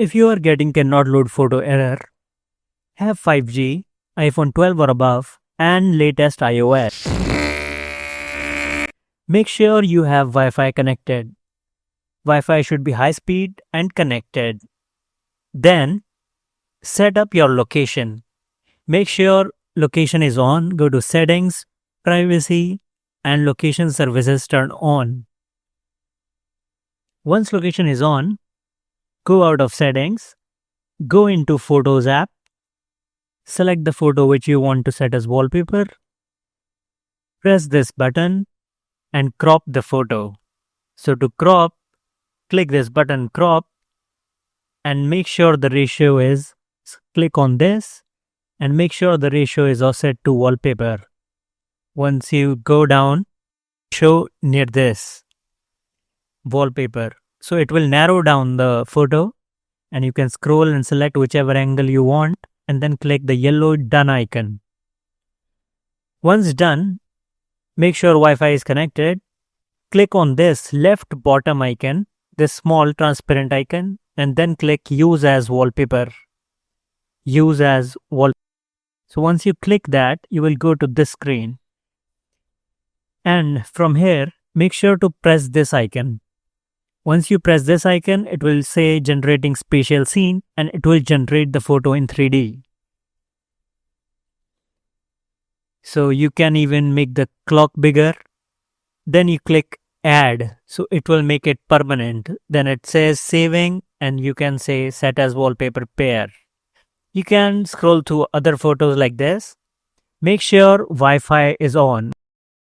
If you are getting cannot load photo error, have 5G, iPhone 12 or above, and latest iOS. Make sure you have Wi-Fi connected. Wi-Fi should be high speed and connected. Then, set up your location. Make sure location is on. Go to settings, privacy, and location services turn on. Once location is on, go out of settings, go into Photos app, select the photo which you want to set as wallpaper, press this button and crop the photo. So to crop, click this button crop and make sure the ratio is, click on this and make sure the ratio is offset to wallpaper. Once you go down, show near this wallpaper. So it will narrow down the photo and you can scroll and select whichever angle you want and then click the yellow done icon. Once done, make sure Wi-Fi is connected. Click on this left bottom icon, this small transparent icon, and then click use as wallpaper. Use as wallpaper. So once you click that, you will go to this screen. And from here, make sure to press this icon. Once you press this icon, it will say generating spatial scene and it will generate the photo in 3D. So you can even make the clock bigger. Then you click add. So it will make it permanent. Then it says saving and you can say set as wallpaper pair. You can scroll through other photos like this. Make sure Wi-Fi is on.